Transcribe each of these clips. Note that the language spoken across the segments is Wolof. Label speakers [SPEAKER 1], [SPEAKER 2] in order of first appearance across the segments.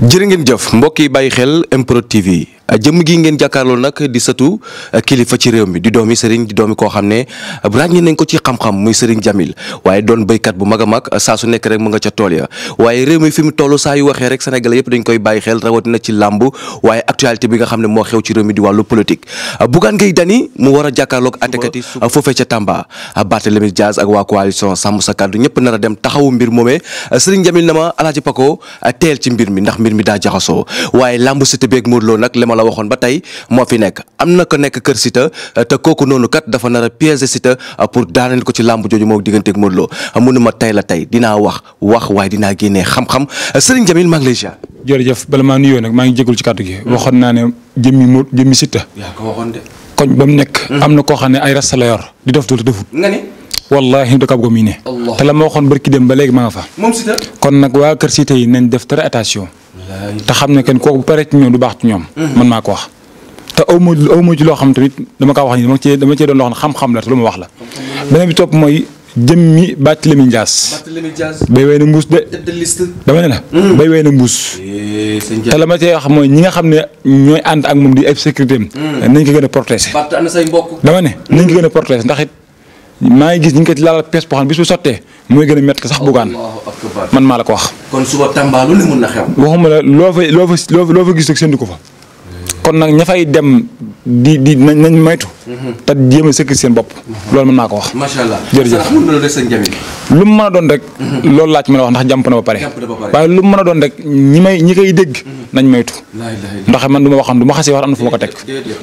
[SPEAKER 1] jërë ngeen jëf mbokk yi bàyyi xel MPROD TV jëmm gi ngeen jàkkaarloo nag di sëtu kilifa ci réew mi di doomi Serigne di doomi koo xam ne ràññee nañ ko ci xam-xam muy Serigne Jamil waaye doon béykat bu mag a mag saa su nekk rek mu nga ca tool ya waaye réew mi fi mu toll saa yu waxee rek Sénégalais yëpp dañ koy bàyyi xel rawatina ci làmb waaye actualité bi nga xam ne moo xew ci réew mi di wàllu politique. Bougane Gueye Dany mu war a jàkkaarloog àttekat yi foofee ca Tamba Barthélémy Dias ak waa coalition Sàmm Sa Kàddu ñëpp nar a dem taxawu mbir moomee Serigne Jamil na ma Alaaji Pako teel ci mbir mi ndax mbir mi daa jaxasoo waaye làmb Siteu beeg Modou Lo nag li ma la waxoon ba tey moo fi nekk am na ko nekk kër Siteu te kooku noonu kat dafa nar a piéger Siteu pour daaneel ko ci làmb jooju moo digganteeg Modou Lo mënuma tey la tey dinaa wax waaye dinaa génnee xam-xam Serigne Jamil maa ngi lay ziar.
[SPEAKER 2] jërëjëf bala maa nuyoo nag maa ngi jégalu ci kàddu gi. waxoon naa ne jëmmi Siteu.
[SPEAKER 1] yaa ko waxoon de.
[SPEAKER 2] koñ ba mu nekk. am na koo xam ne ay rasta la yor di def dootu defut.
[SPEAKER 1] nga ni.
[SPEAKER 2] wallaahi da ko miine. te la ma waxoon barki dem ba léegi ma nga fa.
[SPEAKER 1] moom Siteu.
[SPEAKER 2] kon nag waa kër Siteu yi nañ def très attention. te xam ne kenn kooku bu paree ci ñoom du baax ci ñoom. man maa ko wax. te aw ma ci loo xam tamit dama kaa wax ni dama cee doon loo xam xam la te lu ma wax la. beneen bi topp mooy jëmmi Barthélémy Dias. bay wey na mbuus de. dama ne la. bay wey na mbuus. te la ma cee wax mooy ñi nga xam ne ñooy ànd ak moom di ay sécurité am. nañ ko gën a protéger. dama ne nañ ko gën a protéger ndax it maa ngi gis ñu ngi ko ci laal pees boo xam ne bis bu sottee mooy gën a métti sax Bougane man maa la ko wax.
[SPEAKER 1] kon suba Tamba lu ne mun na xew.
[SPEAKER 2] waxuma la loo fa gis rek séntu ko fa. kon nag ña fay dem di nañ moytu. te jéem a sëkk seen bopp. loolu mën naa ko wax.
[SPEAKER 1] macha allah
[SPEAKER 2] jërëjëf lu mu mën a doon rek. loolu laa ci mën a wax ndax jàmp na ba pare. waaye lu mu mën a doon rek ñi koy dégg nañ moytu. ndax man du ma waxoon du ma xasee wax am na fu ma ko teg.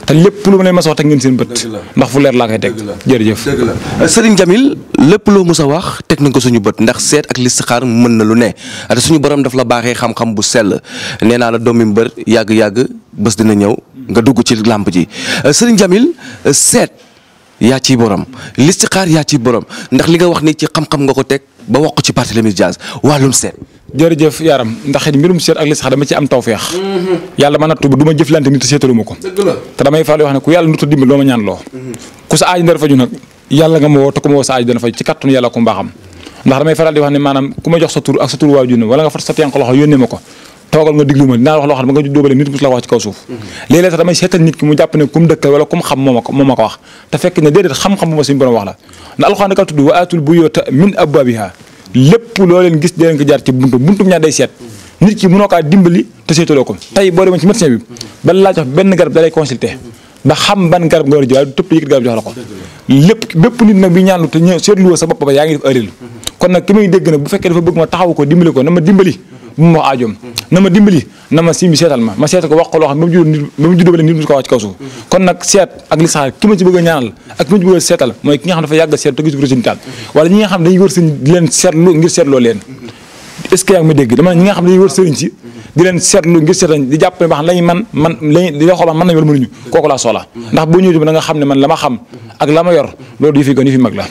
[SPEAKER 2] te lépp lu ma leen mës a wax teg ngeen seen bët. ndax fu leer laa koy teg. jërëjëf
[SPEAKER 1] dëgg la Serigne Jamil lépp loo mës a wax teg nañ ko suñu bët ndax seet ak listixaar mën na lu ne te suñu borom daf la baaxee xam-xam bu sell nee naa la doomi mbër yàgg-yàgg bés dina ñëw nga dugg ci làmb ji Serigne Jamil seet yaa ciy borom listixaar yaa ciy borom ndax li nga wax ni ci xam-xam nga ko teg ba wax ko ci Barthélémy Dias wàllum seet.
[SPEAKER 2] jërëjëf yaram ndax it mbirum seet ak listixaar dama ci am tawfeex. yàlla ma nattu ba du ma jëflante nit te seetaluma ko. te damay faral di wax ne ku yàlla nutu dimbal doo ma ñaan loo. ku sa aaj dana faju nag yàlla nga ma woo te ku ma woo sa aaj dana faju ci kàttanu yàlla ko mbaaxam ndax damay faral di wax ne maanaam ku ma jox sa tur ak sa tur waajur ne wala nga fat sa tenk loxo yónnee ma ko toogal nga diglu ma dinaa wax loo xam ne ba nga juddoo ba nit mus la wax ci kaw suuf léeg-léeg sax damay seetal nit ki mu jàpp ne ku mu dëkkal wala ku mu xam moo ma ko wax te fekk ne déedéet xam-xam bu ma suñu borom wax la ndax alxuraan da ka tudd wa aatul buyuuta min abwaabihaa lépp loo leen gis dee leen ko jaar ci buntu ñaar day seet nit ki mënoo kaa dimbali te seetaloo ko tey boo demoon ci médecin bi bala laa jox benn garab da lay consulter ba xam ban garab nga war a jël waaye du tëpp yëkkati garab jox la ko lépp bépp nit nag bi ñaanlu te seetluwoo sa bopp ba yaa ngi def erreur kon nag ki may dégg nag bu fekkee dafa bëgg ma taxaw ko dimbali ko na ma dimbali bu mu wax aajoom na ma dimbali na ma simbi seetal ma seetal ko wax ko loo xam ne ba mu juddoo ba nit mu ko wax ci kaw suuf kon nag seet ak li sax ki ma ci bëgg a ñaanal ak ki ma ci bëgg a seetal mooy ki nga xam dafa yàgg a seet te gis résultat wala ñi nga xam dañuy wër sëriñ di leen seetlu ngir seetloo leen est-ce que yaa ngi may dégg dama ñi nga xam dañuy wër sëriñ si di leen seetlu ngir seetal di jàpp ne ba xam lañu man di la xool mën nañu wala mënuñu kooku laa soxla ndax boo ñëwee da nga xam ne man la ma xam ak la ma yor loolu yi fi gën yi fi mag la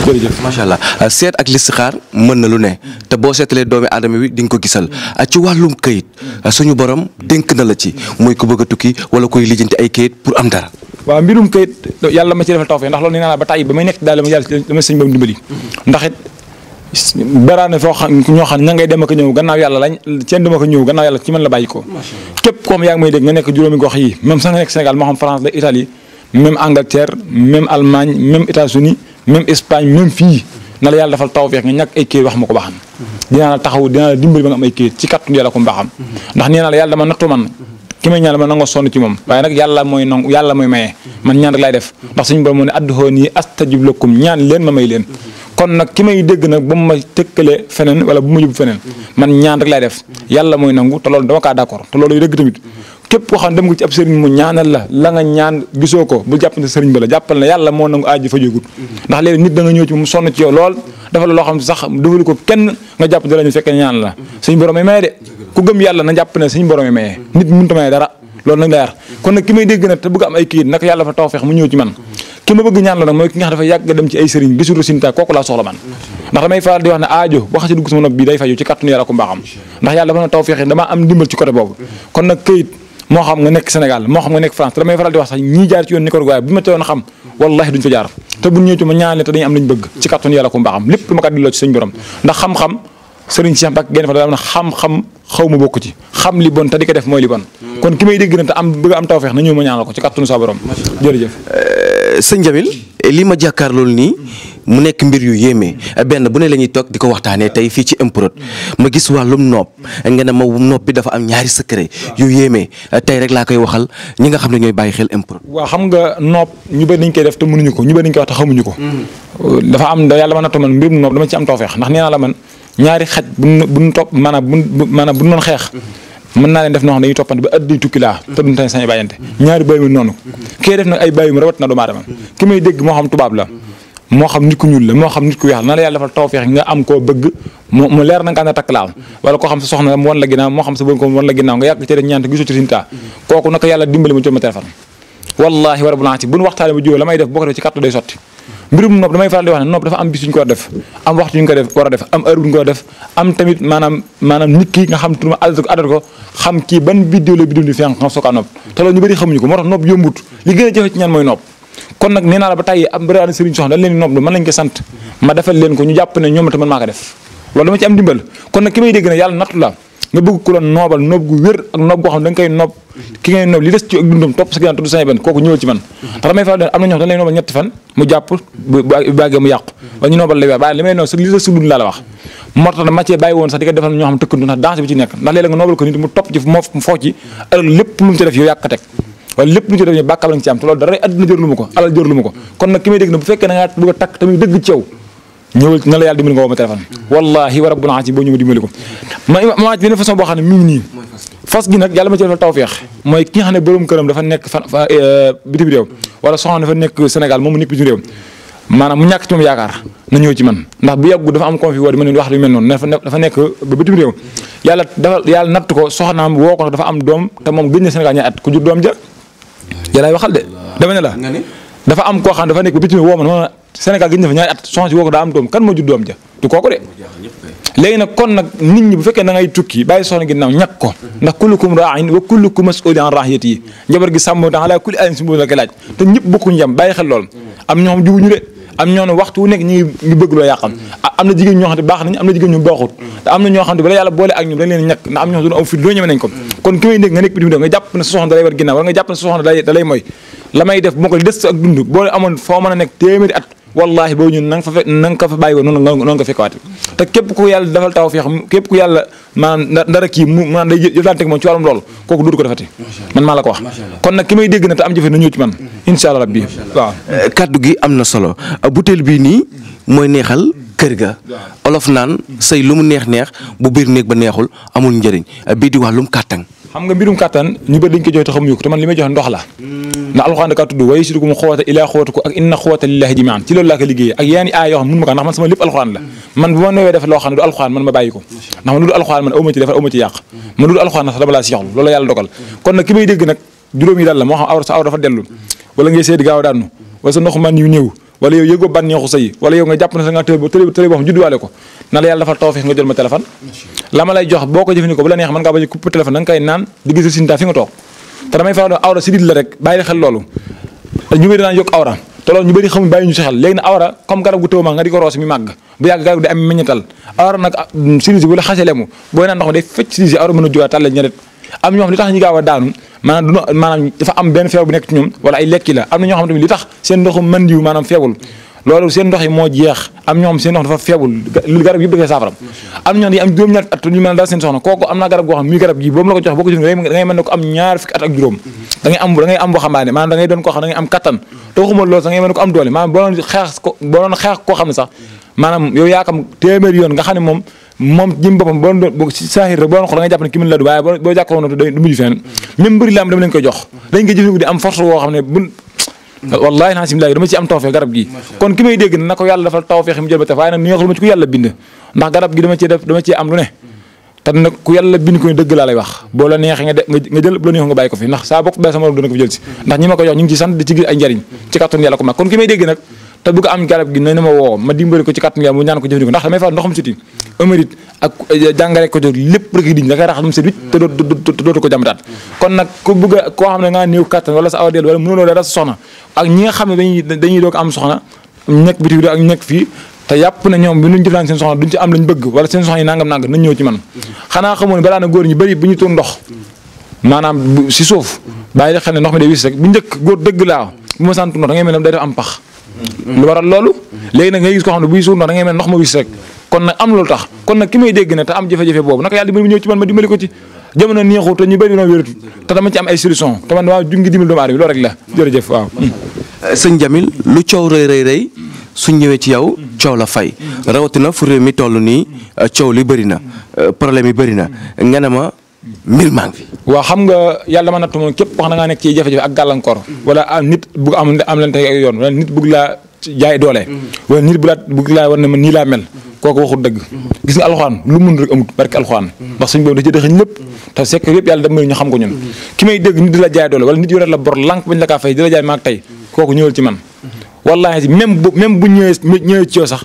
[SPEAKER 2] jërëjëf
[SPEAKER 1] macha allah seet ak listixaar mën na lu ne te boo seetalee doomi aadama bi di nga ko gisal ci wàllum këyit suñu borom dénk na la ci muy ko bëgg a tukki wala koy lijjanti ay këyit pour am dara
[SPEAKER 2] waaw mbirum këyit yàlla ma ci defal tawfeex ndax loolu nee naa la ba tàyyi ba may nekk daal dama sëñ bam dimbali ndax it baraane foo xam ñoo xam ña ngay dem ak ñëw gannaaw yàlla lañ seen dem ak ñëw gannaaw yàlla ci man la bàyyi ko képp koo xam yaa ngi may dégg nga nekk juróomi gox yi même sax nga nekk Sénégal moo xam France la Italie même Angleterre même Allemagne même États-Unis même Espagne même fii na la yàlla defal tawfeex nga ñàkk ay kayit wax ma ko baaxam dinaa la taxaw dinaa la dimbali ba nga am ay kayit ci kàttanu yàlla ko mbaaxam ndax nee naa la yàlla dama nattu man ki may ñaan ma nangoo sonn ci moom waaye nag yàlla mooy nangu yàlla mooy maye man ñaan rek laay def ndax suñu borom moo ne ud'uunii astajib lakum ñaan leen ma may leen kon nag ki may dégg nag ba mu ma tëkkale feneen wala bu ma yóbbu feneen man ñaan rek laay def yàlla mooy nangu te loolu dama kaa d'accord te loolu yu dëgg tamit képp koo xam ne dem nga ci ab sëriñ mu ñaanal la nga ñaan gisoo ko bu jàpp ne sëriñ ba la jàppal ne yàlla moo nangu aaj fa jógut ndax léegi nit da nga ñëw ci mu sonn ci yow lool dafa la loo xam ne sax defalu ko kenn nga jàpp dara ñu fekkee ñaan la suñu borom yi maye de ku gëm yàlla na jàpp ne suñu borom yi maye nit mënut a maye dara loolu nag leer kon nag ki may dégg nag te bëgg am ay kayit nag yàlla fa tawfeex mu ñëw ci man ki ma bëgg ñaan la nag mooy ki nga xam dafa yàgg dem ci ay sëriñ gisul résultat kooku laa soxla man ndax damay faral di wax ne aajo boo xasee dugg sama nopp bi day faju ci kàttanu yàlla ko mbaaxam ndax yàlla dafa na tawfeex damaa am dimbal ci côté boobu kon nag kayit moo xam nga nekk Sénégal moo xam nga nekk France te damay faral di wax sax ñii jaar ci yoon Nicaragua bu ma teewoon xam wallahi duñ fa jaar te buñ ñëwee ci ma ñaan te dañuy am lañ bëgg ci kàttanu yàlla ko mbaaxam lépp lu ma kat delloo ci suñ borom ndax xam-xam sëriñ Cheikh Mbacke génn fa daa am na xam-xam xaw ma bokk ci xam li bon te di ko def mooy li bon kon ki may dégg na te am bëgg am tawfeex na ñëw ma ñaanal ko ci kattanu sa borom jërëjëf
[SPEAKER 1] sëñ Jamil li ma jàkkaar loolu nii mu nekk mbir yu yéeme benn bu ne la ñuy toog di ko waxtaanee tey fii ci MPROD ma gis wàllum nopp nga ne ma nopp bi dafa am ñaari secret yu yéeme tey rek laa koy waxal ñi nga xam ne ñooy bàyyi xel MPROD.
[SPEAKER 2] waaw xam nga nopp ñu bëri nañ koy def te mënuñu ko ñu bëri nañ koy wax te xamuñu ko dafa am yàlla ma nattu man mbirum nopp dama ci am tawfeex ndax nee naa la man ñaari xaj buñ topp maanaam buñ doon xeex mën naa leen def noo xam dañuy toppante ba ëdd tukki laa te duñ tañ sañ bàyyante ñaari bàyyi mu noonu kii def nag ay bàyyi mu rawat na doomu aadama ki may dégg moo xam tubaab la moo xam nit ku ñuul la moo xam nit ku weex la na la yàlla defal tawfeex nga am koo bëgg mu leer na nga ànd takk laaw wala koo xam sa soxna mu wan la ginnaaw moo xam sa bon ko mu wan la ginnaaw nga yàgg ci rek ñaante gisoo ci sinta kooku naka yàlla dimbali ma jot ma téléphone wallahi wa rabbul bu nu waxtaane ba jóge la may def boo ko def ci kàttu day sotti mbirum nopp damay faral di wax ne nopp dafa am bis yu ñu ko war a def am waxtu yu ñu ko def war a def am heure bu ñu ko def am tamit maanaam nit ki nga xam tuma adat ko xam kii ban vidéo la bidéo di fi xam soo ko nopp te loolu ñu bëri xamuñu ko moo tax nopp yombut li gën a jafe ci ñaan mooy nopp kon nag nee naa la ba tey am bëri sëriñ soxna dañ leen di nopp mën lañ ko sant ma defal leen ko ñu jàpp ne ñoom te man maa ko def loolu dama ci am dimbal kon nag ki may dégg ne yàlla nattu la nga bëgg ku la noobal noob gu wér ak noob goo xam ne da nga koy noob ki ngay noob li des ci ak dundam topp sa ginnaaw tudd sañ ben kooku ñëwal ci man ndax damay faral am na ñoo xam dañ lay noobal ñetti fan mu jàpp bu bàggee mu yàqu wala ñu noobal lay weer bàyyi li may noob li des sa dund laa la wax moo tax ma cee bàyyi woon sax di ko defal ñoo xam tëkkandu ndax danger bi ci nekk ndax léeg-léeg nga noobal ko nit mu topp ci moo foo ci alal lépp lu mu ci def yow yàq ko teg wala lépp lu mu ci def ñu bàkkal lañ ci am te loolu dara àddina jër lu ma ko alal jër lu ma ko kon nag ki may dégg ne bu fekkee da ngaa bëgg a takk tamit dëgg ci yow ñëwal na la yàlla dimbali nga woo ma téléphone wallahi wa rabbul alamin boo ñëw dimbali ko ma benn façon boo xam ne mi ngi nii fas gi nag yàlla ma ci defal tawfeex mooy ki nga xam ne borom këram dafa nekk bitim réew wala soxna dafa nekk Sénégal moom mu nekk bitim réew maanaam mu ñàkk ci moom yaakaar na ñëw ci man ndax bu yàggu dafa am confi woo di ma ne wax lu mel noonu dafa nekk ba bitim réew yàlla natt ko soxnaam woo ko dafa am doom te moom gëj na Sénégal ñaari at ku jur doom ja yàllaay waxal de dama ne la dafa am koo xam dafa nekk ba bitim réew woo ma Sénégal gëj na fa ñaari at soxna si woo ko daa am doom kan moo jur doom ja du kooku de léegi nag kon nag nit ñi bu fekkee da ngay tukki bàyyi soxna ginnaaw ñàkk ko ndax kullukum raa'in wa kullukum mas'ulun an ra'iyatihi njabar gi sàmm tax ala kulli ayin si la ko laaj te ñëpp bokkuñu yem bàyyi xel lool am ñoo xam jubuñu de am ñoo ne waxtu wu nekk ñi ngi bëgg loo yàqam am na jigéen ñoo xam ne baax nañ am na jigéen ñu baaxut te am na ñoo xam ne bala yàlla boole ak ñoom dañ leen ñàkk ndax am ñoo xam ne am fit doo ñeme nañ ko kon ki may nekk nga nekk bitim réew nga jàpp ne sa soxna da lay war ginnaaw wala nga jàpp ne sa soxna da lay mooy la may def moo ko des ak dund boo amoon foo mën a nekk téeméeri at wallahi boobu ñun na nga ko fa bàyyi woon noonu nga fekkawaate te képp ku yàlla defal taw feex képp ku yàlla maanaam ndara kii mu maanaam day jëflante ak moom ci wàllum loolu kooku dootu ko defati man maa la ko wax kon nag ki may dégg na te am jëfe na ñëw ci man insha allah rabbi waaw
[SPEAKER 1] kaddu gi am na solo butéel bii nii mooy neexal kër ga olof naan sëy lu mu neex bu biir néeg ba neexul amul njëriñ bii di wàllum kàttan
[SPEAKER 2] xam nga mbirum kàttan ñu bëri dañ ko joxe te xamuñu ko te man li may joxe ndox la ndax alxuraan dakaa tudd waaye surtout mu xuwata ilaa xuwata ko ak inna xuwata lillahi jami'an ci loolu laa ko liggéeyee ak yeneen i aay yoo xam mun ma ko ndax man sama lépp alxuraan la man bu ma newee def loo xam ne du alxuraan man ma bàyyi ko ndax man lu dul alxuraan man awma ci defar awma ci yàq man lu dul alxuraan sax dama laa si yoxlu loolu yàlla dogal kon nag ki may dégg nag juróom yi daal la moo xam sa awra dafa dellu wala ngay seedi gaaw a daanu wala sa ndoxu man yu néew wala yow yëgoo bànneexu sëy wala yow nga jàpp ne sa nga tële boo xam judduwaale ko na la yàlla dafa tawfeex nga jël ma téléphone la ma lay jox boo ko jëfandikoo bu la neex mën ngaa bañ a coupé téléphone da nga koy naan di gis sinta fi nga toog te damay faral awra si dit la rek bàyyi xel loolu ñu bëri daan yokk awra te loolu ñu bëri xamul bàyyi ñu si xel léegi na awra comme garab gu tëw ma nga di ko roose mi màgg bu yàgg garab di am meññetal awra nag sinisi bu la xasee lemu booy naan ndox ma day fecc sinisi awra mën a jógaat tàlle ñaret am ñoo xam li tax ñu gaaw a daanu maanaam dafa am benn feebar bu nekk ci ñoom wala ay lekki la am na ñoo xam tamit li tax seen ndoxu mandiw maanaam feebul loolu seen ndox yi moo jeex am ñoo xam seen ndox dafa feebul garab yëpp dafay saafara am ñoo xam ne am juróom-ñaar at ñu mën a daal seen soxna kooku am naa garab goo xam muy garab gi boobu la ko jox boo ko jëf da ngay mën ne ko am ñaar fukki at ak juróom da ngay am boo xambaane maanaam da ngay doon koo xam da ngay am kattan te waxuma loolu sax da ngay mën ne ko am doole maanaam boo doon xeex koo xam ne sax maanaam yow yaa kam téeméeri yoon nga xam ne moom jëm boppam boo si saahir rek boo doon xool da ngay jàpp ne ki mën la du waaye boo jàkkoon du mujj fenn même mbëri la am dama leen koy jox dañ koy jëfandikoo di am force woo xam ne wallahi naa sim dama ci am tawfeex garab gi kon ki may dégg na ko yàlla dafa tawfeex mu jël ba tef waaye nag neexul ma ci ku yàlla bind ndax garab gi dama ci am lu ne te nag ku yàlla bind ko dëgg laa lay wax boo la neexee nga jël bu la neexee nga bàyyi ko fi ndax saa bokk bee sama dana ko fi jël si ndax ñi ma ko jox ñu ngi ci sant di ci gis ay njariñ ci kàttanu yàlla ko mag kon ki may dégg nag te bëgg am garab gi na ma woo ma dimbali ko ci kàttanu yàlla mu ñaan ko jëfandikoo ndax damay fa ndoxam siti émérite ak jàngale ko jóg lépp rek diñ da koy raxas mu set wicc te dootu ko jàmbataat kon nag ku bëgg a koo xam ne nga néew kàttan wala sa awa del wala mënuloo dara sa soxna ak ñi nga xam ne dañuy doog am soxna nekk biti ak nekk fii te yàpp na ñoom bi nuñ jëflaan seen soxna duñ ci am lañ bëgg wala seen soxna yi nangam nañ ñëw ci man xanaa xamoon balaa na góor ñu bëri bu ñu tuur ndox maanaam si suuf bàyyi xel ne ndox mi day wis rek bu njëkk góor dëgg laa bu ma sant ndox da ngay mel ne day def am pax lu waral loolu léegi nag ngay gis koo xam ne buy suur ndox da ngay mel ndox ma wis rek kon nag am loolu tax kon nag ki may dégg ne te am jafe-jafe boobu naka yàlla dimbali ñëw ci man ma dimbali ko ci jamono neexu te ñu bëri noo wératu te dama ci am ay solution te man waaw jungi dimbali doomu aadama loolu rek la jërëjëf waaw
[SPEAKER 1] sëñ Jamil lu coow rëy suñ ñëwee ci yow coow la fay rawatina fu réew mi toll nii coow li bëri na problème yi bëri na nga ne ma mbir maa ngi fi.
[SPEAKER 2] waaw xam nga yàlla ma nattu moom képp wax na ngaa nekk ci jafe-jafe ak gàllankoor wala nit bugg am leen tey yoon wala nit bugg laa jaay doole wala nit bugg laa war ne man nii laa mel kooku waxul dëgg gis nga alxuraan lu mun rek amut barke alxuraan ndax suñ boobu da ci dëxëñ lépp te sekk yëpp yàlla dama ñu xam ko ñun ki may dégg nit di la jaay doole wala nit yore la bor lànk bañ la kaa fay di la jaay maag tey kooku ñëwal ci man wallaahi même bu ñëwee ci yow sax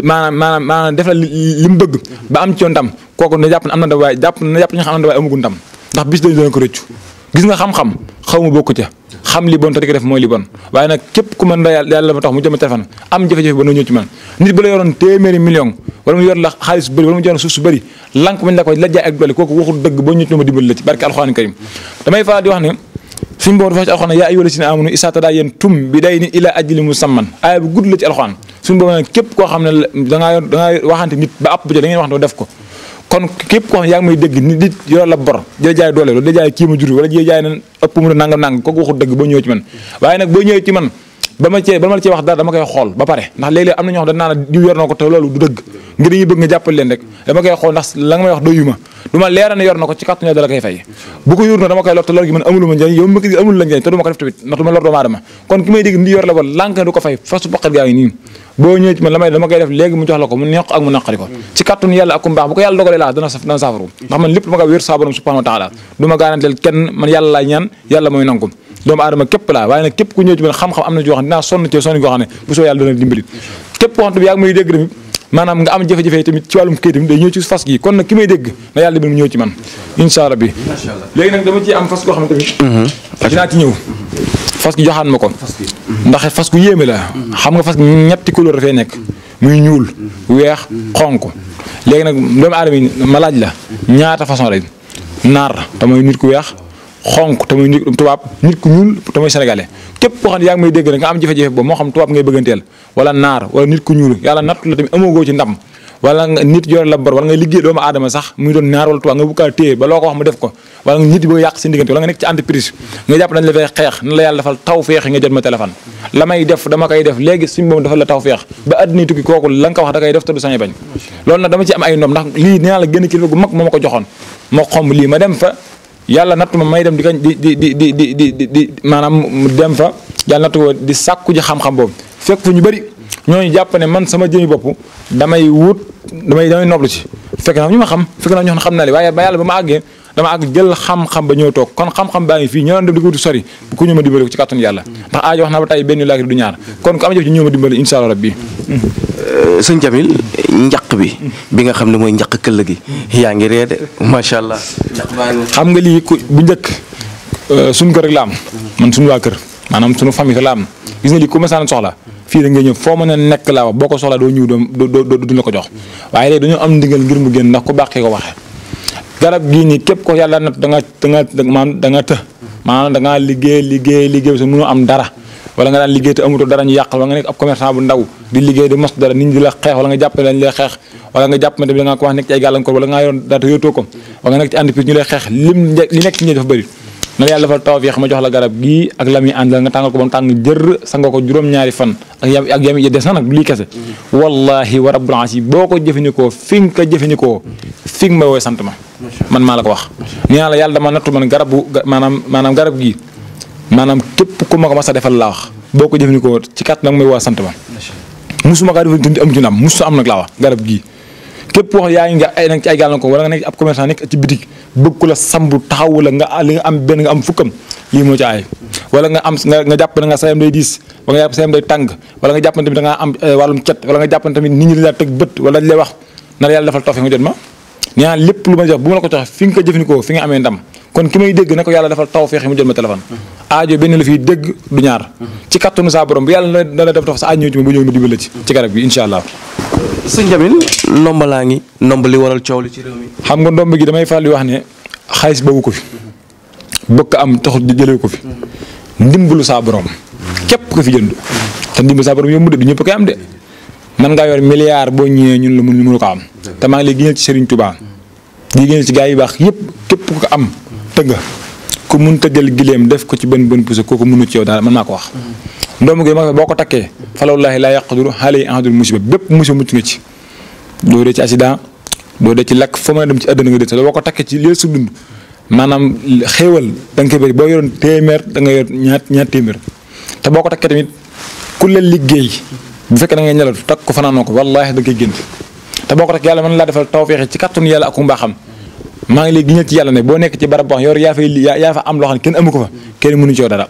[SPEAKER 2] maanaam def la li mu bëgg ba am ci yow ndam kooku na jàpp ne am na ndam waaye jàpp na xam ne waaye amagu ndam ndax bis dañu doon ko rëccu gis nga xam-xam xaw ma bokk ca xam li bon te di ko def mooy li bon waaye nag képp ku mën da yàlla ma tax mu jëm téléphone am jafe-jafe ba na ñëw ci man nit bu la yoroon téeméeri million wala mu yor la xaalis bu bëri wala mu jox suuf su bëri lànk bañ la ko la jaay ak doole kooku waxul dëgg boo ñëw ci ma dimbali la ci barke alxuraan karim damay faral di wax ne suñ boobu dafa ci alxuraan yaa ayyuhal lazina aamanu izaa tadaayantum bidaynin ilaa ajalin musamman aaya bu gudd la ci alxuraan suñ boobu nag képp koo xam ne dangaa waxante nit ba app bu da ngeen wax def ko kon képp koo xam ne yaa ngi may dégg nit yor la bor jëla jaay doole wala jaay kii ma jur wala jëla jaay na ëpp mu nangam nangam kooku waxul dëgg boo ñëwee ci man waaye nag boo ñëwee ci man ba ma la cee wax dara dama koy xool ba pare ndax léeg-léeg am na ñoo xam ne danaa la diw yor na ko te loolu du dëgg ngir dañuy bëgg nga jàppal leen rek dama koy xool ndax la nga may wax doyu ma du ma leera ne yor na ko ci kàttu ñoo dala koy fay bu ko yor na dama koy lor te lor gi man amulu ma njëriñ yow ma ko amul la njëriñ te du ma ko def tamit ndax du ma lor doomu aadama kon ki may dégg ndi yor la ba lànk ne du ko fay fasu baqat gaa ngi nii boo ñëwee ci man la may dama koy def léegi mu jox la ko mu neex ak mu naqari ko ci kàttun yàlla ak ku mbaax bu ko yàlla dogalee laa dana saafaru ndax man lépp dama ko wér saa borom subhanahu wa taala du ma garanteel kenn man yàlla laay ñaan yàlla mooy nangu doomu aadama képp laa waaye nag képp ku ñëw ci man xam-xam am na joo xam ne dinaa sonn ci sonn goo xam ne bu soo yàlla dana dimbali képp koo xam ne yaa ngi may dégg tamit maanaam nga am jafe-jafe tamit ci wàllum këyit tamit day ñëw ci fas gi kon nag ki may dégg na yàlla dimbali mu ñëw ci man incha allah bi léegi nag dama ci am fas goo xam ne tamit dinaa ci ñëw fas gi joxaan ma ko ndax fas gu yéeme la xam nga fas gi ñetti couleur dafay nekk muy ñuul weex xonk léegi nag doomu aadama yi ma laaj la ñaata façon lañ naar te mooy nit ku weex xonk te muy nit tubaab nit ku ñuul te mooy sénégalais képp koo xam ne yaa ngi may dégg rek nga am jafe-jafe boobu moo xam tubaab ngay bëgganteel wala naar wala nit ku ñuul yàlla nattu la tamit amagoo ci ndam wala nga nit yore la bor wala nga liggéey doomu aadama sax muy doon naar wala tubaab nga buggaa téye ba loo ko wax mu def ko wala nga nit yi bëgg yàq seen diggante wala nga nekk ci entreprise nga jàpp dañ la fay xeex na la yàlla defal taw feex nga jot ma téléphone la may def dama koy def léegi suñu boobu defal la taw feex ba àddina tukki kooku la nga ko wax da koy def te du sañ bañ loolu nag dama ci am ay ndom ndax lii nee naa la génn kilifa gu mag moo ma ko joxoon moo xomb lii ma dem fa yàlla nattu ma may dem di kañ di maanaam dem fa yàlla nattu ko di sàkku ji xam-xam boobu fekk fa ñu bëri ñooñu jàpp ne man sama jëmi bopp damay noblu ci fekk na ñu ma xam fekk na ñoo xam na li waaye ba yàlla ba ma àggee dama àgg jël xam-xam ba ñëw toog kon xam-xam baa ngi fii ñoo dem di ko wuti sori ku ñëw ma dimbali ko ci kàttanu yàlla ndax aajo wax na ba tey benn laaki du ñaar kon ku am jëf ci ñëw ma dimbali insha Allah rabbi
[SPEAKER 1] sëñ Jamil njaq bi nga xam ne mooy njaq këll gi yaa ngi ree de macha allah
[SPEAKER 2] xam nga lii bu njëkk suñ ko rek la am man suñu waa kër maanaam suñu famille la am gis nga lii ku ma saan soxla fii da nga ñëw foo mën a nekk laa wax boo ko soxla doo ñëw duñ la ko jox waaye léegi dañoo am ndigal ngir mu génn ndax ku baaxee ko waxee garab gii nii képp ko yàlla nat da nga të maanaam da ngaa liggéey sa mënoo am dara wala nga daan liggéey te amutoo dara ñu yàqal wala nga nekk ab commerçant bu ndaw di liggéey di mos dara nit ñi di la xeex wala nga jàpp ne dañ lay xeex wala nga jàpp ne tamit da ngaa ko wax nekk ci ay gàllankoor wala nga yoon dara te yóotoo ko wala nga nekk ci entreprise ñu lay xeex li nekk ci ñi dafa bëri na yàlla dafa tawfeex ma jox la garab gii ak la muy àndal nga tàngal ko ba mu tàng jër sangoo ko juróom-ñaari fan ak yami des na nag du lii kese wallahi wa rabbul asi boo ko jëfandikoo fi nga ko jëfandikoo fi nga ma woy sant ma man maa la ko wax nee naa la yàlla dama nattu man maanaam garab gii maanaam képp ku ma ko mas a defal laa wax boo ko jëfandikoo ci kat nag may woo sant ma musuma kaa defal am ci ndam musu am nag laa wax garab gii képp wax yaa ngi nag ci ay gàllankoor wala nga nekk ab commerçant nekk ci bitik bëgg ku la sambu taxaw la nga li nga am benn nga am fukkam lii moo ci aay wala nga am nga jàpp ne nga sayam day diis wala nga jàpp sayam day tàng wala nga jàpp ne tamit da ngaa am wàllum cet wala nga jàpp ne tamit nit ñi dañu teg bët wala dañ lay wax na la yàlla defal tawfeex nga jot ma nee naa lépp lu ma jox bu ma la ko joxe fi nga ko jëfandikoo fi nga amee ndam kon ki may dégg na ko yàlla defal tawfeex mu jot ma téléphone aajo benn la fiy dégg du ñaar ci kattanu saa borom bu yàlla na la def tax sa aajo ñëw ci ma bu ñëw ma dimbal la ci garab gi incha allah.
[SPEAKER 1] sëñ Jamil ndomba laa ngi ndomba li waral coow li ci réew mi.
[SPEAKER 2] xam nga ndomb gi damay faral di wax ne xaalis boobu ko fi bëgg am taxul jëlee ko fi ndimbalu saa borom képp ko fi jënd te ndimbalu saa borom yomb de du ñëpp koy am de man ngaa yor milliard boo ñëwee ñun la mënu ko am te maa ngi lay génneel ci Serigne Touba di génneel ci gaa yi baax yëpp képp ku ko am tëgga ku mun ta jël gileem def ko ci benn puso kooku mënu ci yow daal man maa ko wax. ndomb gi ma boo ko takkee falawlaahi laa yaqdiru alayhi ahadun musiba bépp musiba mucc nga ci doo dee ci accident doo dee ci lakk foo mën a dem ci àdduna nga dee te boo ko takkee ci lii su dund maanaam xéewal da nga koy bëri boo yoroon téeméer da nga yor ñaar téeméer te boo ko takkee tamit ku la liggéey bu fekkee da ngay ñelal takk ko fanaanoo ko wallaahi da nga koy génn te boo ko takk yàlla mën laa defal tawfeex ci kattanu yàlla ak mbaaxam maa ngi lay giñal ci yàlla ne boo nekk ci barab boo xam yor yaa fa am loo xam ne kenn amu ko fa kenn mënu ci yow dara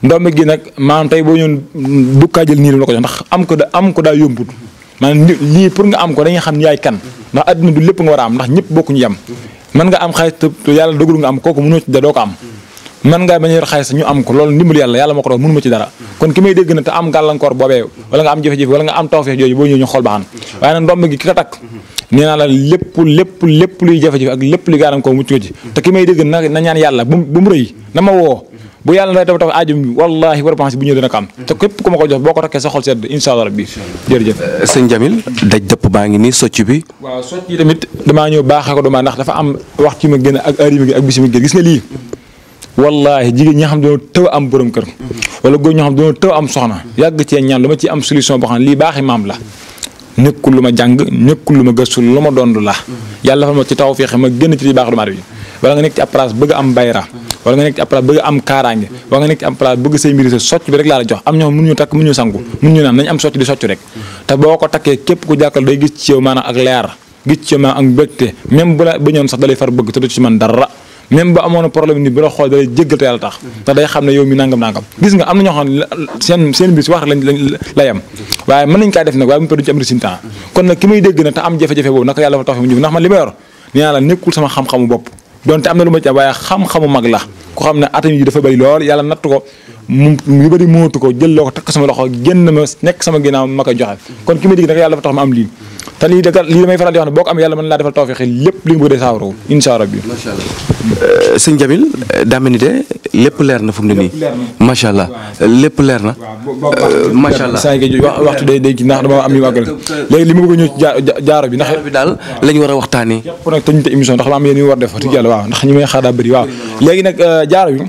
[SPEAKER 2] ndomb gi nag maanaam tey boo ñëwoon du kaa jël nii la ko jox ndax am ko daa yombut maanaam lii pour nga am ko dañuy xam yaay kan ndax adduna du lépp nga war a am ndax ñëpp bokkuñu yem mën nga am xaalis te yàlla dogalu nga am kooku mënoo ci doo ko am mën ngaa bañ a yor xaalis ñu am ko loolu ndimbal yàlla moo ko doon mënu ma ci dara kon ki may dégg na te am gàllankoor boobee wala nga am jafe-jafe wala nga am tawfeex jooju boo ñëw ñu xool ba xam waaye nag ndomb gi ki ko takk nee naa la lépp luy jafe-jafe ak lépp luy gàllankoor mucc ko ci te ki may dégg na ñaan yàlla bu mu rëy na ma woo bu yàlla lay taw aajum bi wallaahi war a pensé bu ñëw dina ko am te képp ku ma ko jox boo ko takkee sa xol sedd incha allah rabbi jërëjëf.
[SPEAKER 1] sëñ Jamil daj dëpp baa ngi nii socc bi.
[SPEAKER 2] waaw socc yi tamit damaa ñëw baaxee ko dama ndax dafa am wax ci ma gën ak arima gi ak bisi ma gën gis nga lii wallaahi jigéen ñi nga xam dañoo tëw am borom kër wala góor ñoo xam dañoo tëw am soxna yàgg cee ñaan dama ci am solution boo xam ne lii baaxi maam la nekkul lu ma jàng nekkul lu ma gëstu lu ma doon la yàlla dafa ma ci taw feexe ma génn ci li baax doomu aadama bi wala nga nekk ci ab place bëgg am bayra wala nga nekk ci ab place bëgg am kaaraange wala nga nekk ci ab place bëgg say mbiri sa socc bi rek laa la jox am ñoo xam mënuñu takk mënuñu sangu mënuñu naan nañ am socc di socc rek te boo ko takkee képp ku jàkkal day gis ci yow maanaam ak leer gis ci yow maanaam ak mbégte même bu la bañoon sax dalay far bëgg te du ci man dara même ba amoon problème ni bu la xool dalay jéggal te yàlla tax te day xam ne yow mi nangam gis nga am na ñoo xam ne seen mbir si wax lañ lay am waaye mën nañ kaa def nag waaye bu ñu ci am résultat kon nag ki may dégg na te am jafe-jafe boobu naka yàlla fa tax mu jub ndax man li ma yor nee naa la nekkul sama xam-xamu bopp donte am na lu ma ci am waaye xam-xamu mag la ko xam ne atam yi dafa bëri lool yàlla natt ko yu bëri mootu ko jël loo ko takk sama loxo génn ma nekk sama ginnaaw ma koy joxe kon ki may dégg nag yàlla dafa tax ma am lii te lii damay faral di wax ne boo ko am yàlla mën laa defal tawfeex lépp li nga bëgg dee saawaro incha allah bi
[SPEAKER 1] macha allah sëñ Jamil daa mel ni de lépp leer na fu mu ne nii macha allah lépp leer na macha allah
[SPEAKER 2] saa yi waxtu day ci ndax dama am li ma àggale léegi li ma bëgg a ñëw ci jaaro bi ndax
[SPEAKER 1] bi daal lañ war a waxtaanee
[SPEAKER 2] yëpp nag tëj te émission ndax ma am yéen yu war def wax dëgg yàlla waaw ndax ñi may xaar daa bëri waaw léegi nag jaaro bi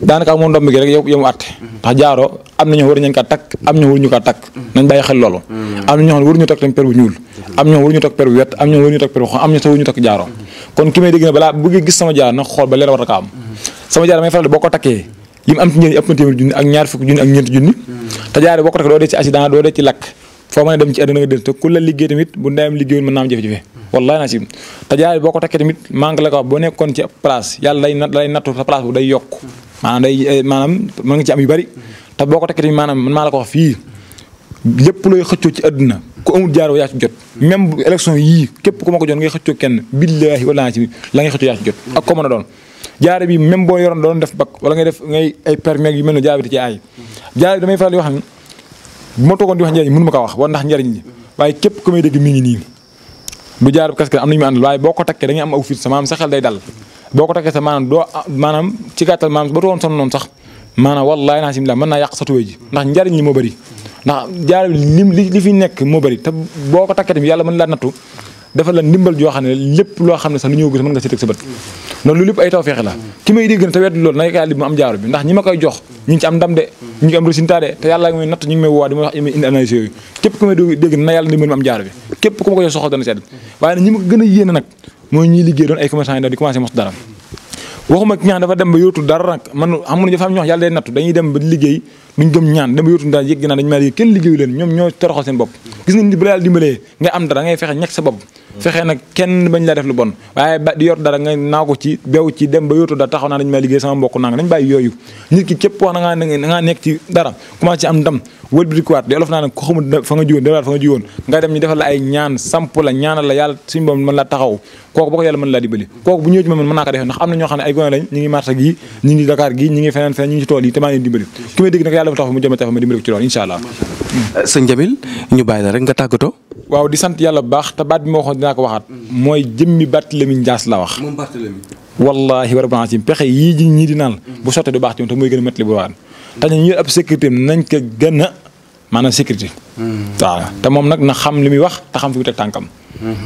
[SPEAKER 2] daanaka moom ndomb gi rek yow mu àtte ndax jaaro am na ñoo war nañ kaa takk am ñoo waruñu kaa takk nañ bàyyi xel loolu am na ñoo xam ne waruñu takk tam per bu ñuul am ñoo waruñu takk per bu wet am ñoo waruñu takk per bu xonq am ñoo sax waruñu takk jaaro kon ki may dégg ne balaa bëgg gis sama jaaro nag xool ba leer war a ka am sama jaaro may faral boo ko takkee li mu am ci njëriñ ëpp na téeméer junni ak ñaar fukki junni ak ñeenti junni te jaaro boo ko takkee doo dee ci accident doo dee ci lakk foo mën a dem ci àdduna nga del te ku la liggéey tamit bu ndeyam liggéeyul mën naa am jafe-jafe wallahi naa si te jaaro boo ko takkee tamit manque la ko wax boo nekkoon ci place yàlla lay nattu sa place bu day yokk maanaam mën nga ci am yu bari te boo ko takkee tamit maanaam man maa la ko wax fii lépp looy xëccoo ci àdduna ku amul jaaro yaa ci jot même bu élection yii képp ku ma ko jot ngay xëccoo kenn billaahi wala ci la ngay xëccoo yaa ci jot ak ko mën a doon jaaro bi même boo yoroon doon def bac wala ngay def ngay ay permis yu mel ne jaaro bi di ci aay jaaro bi damay faral di wax ni bu ma toogoon di wax njëriñ mënu ma ko wax war ndax njëriñ li waaye képp ku may dégg mi ngi nii bu jaaro bi casque am nañu ma àndal waaye boo ko takkee da ngay am aw fit sa maanaam sa xel day dal boo ko takkee sa maanaam ci gàttal maanaam ba doon sonn noonu sax maanaam wallaahi naa sim la mën naa yàq sa tuwee ji ndax njëriñ li moo bëri ndax jaaro bi li fi nekk moo bëri te boo ko takkee tamit yàlla mën laa nattu dafa la ndimbal joo xam ne lépp loo xam ne sax lu ñëw gis mën nga si teg sa bët loolu lu lépp ay tawfeex la ki may dégg na te wedd loolu na yàlla li mu am jaaro bi ndax ñi ma koy jox ñu ngi ci am ndam de ñu ngi am résultat de te yàlla may natt ñu ngi may woo di ma wax indi analyse yooyu képp ku may dégg na yàlla ndimbal mu am jaaro bi képp ku ma ko jox soxla dana sedd waaye nag ñi ma ko gën a yéene nag mooy ñuy liggéey doon ay commerçant yi daal di commencé mos dara waxuma ki nga xam dafa dem ba yóotu dara nag man xam nga dafa am ñoo xam yàlla day nattu dañuy dem ba liggéey duñ gëm ñaan dama yóotu daal yëg naa dañu maa liggéey kenn liggéeyu leen ñoom ñoo toroxal seen bopp gis nga nit bu la yàlla dimbalee nga am dara ngay fexe ñekk sa bopp fexe nag kenn bañ laa def lu bon waaye ba di yor dara nga naa ko ci bew ci dem ba yóotu dara taxaw naa dañu maa liggéey sama mbokk nanga dañ bàyyi yooyu nit ki képp wax na ngaa nekk ci dara commencé ci am ndam wëlbatikuwaat di olof naa ne ko xamul fa nga jugoon delaat fa nga jugoon nga dem ñu defal la ay ñaan samp la ñaanal la yàlla suñu borom mën la taxaw kooku boo ko yàlla mën laa dimbali kooku bu ñëwee ci mën naa ko defee ndax am na ñoo xam ne ay gone lañ ñi ngi marché gi ñi ngi Dakar gi ñi ngi feneen ñu ngi ci tool yi te maa ngi dimbali ki may dégg nag yàlla fa tax mu jëme tax ma dimbali ko ci lool incha allah.
[SPEAKER 1] sëñ Jamil ñu bàyyi la rek nga tàggatoo.
[SPEAKER 2] waaw di sant yàlla bu baax te baat bi ma waxoon dinaa ko waxaat mooy jëmmi Barthélémy Dias la wax
[SPEAKER 1] moom Barthélémy
[SPEAKER 2] wallahi wa rabbil alamin pexe yii ji ñii di naan bu sottee du baax ci moom te mooy gën a métti li bu waan te ñu ab sécurité nañ ko gën a maanaam sécurité waaw te moom nag na xam li muy wax te xam fi mu teg tànkam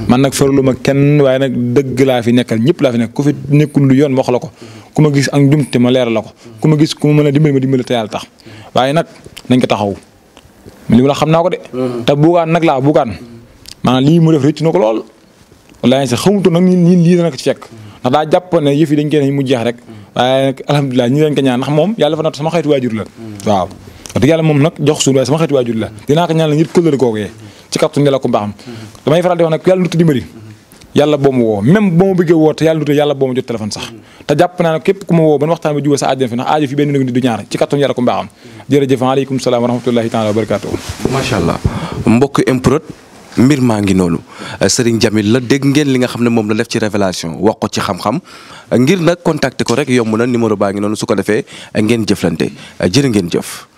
[SPEAKER 2] man nag faralu ma kenn waaye nag dëgg laa fi nekkal ñëpp laa fi nekk ku fi nekkul lu yoon ma wax la ko ku ma gis ak njumte ma leeral la ko ku ma gis ku ma mën a dimbali te yàlla tax waaye nag nañ ko taxaw li mu la xam naa ko de te bugaan nag laa bugaan maanaam lii mu def rëcc na ko lool wallaahi sax xamutoon nag nii lii dana ko ci fekk ndax daa jàpp ne yëf yi dañ koy mu jeex rek waaye nag alhamdulilah ñi leen ko ñaan ndax moom yàlla fa natt sama xeetu waajur la waaw wax dëgg yàlla moom nag jox suul waaye sama xeetu waajur la dinaa ko ñaan la ngir kóllëre googu ci kattu ne la ko mbaaxam damay faral di wax nag yàlla lu dimbali yàlla boo ma woo même boo ma bëggee woo te yàlla lu yàlla boo ma jot téléphone sax te jàpp naa ne képp ku ma woo ban waxtaan ba jubóo sa aajo fi ndax aajo fi benn nit du ñaar ci kattu yàlla ko mbaaxam jërëjëf aleykum salaam wa rahmatullahi taala wa barakatuh
[SPEAKER 1] macha allah mbokk MPROD mbir maa ngi noonu Serigne Jamil la dégg ngeen li nga xam ne moom la def ci révélation wax ko ci xam-xam ngir nag contacter ko rek yomb na numéro baa ngi noonu su ko defee ngeen jëflante jërë ngeen jëf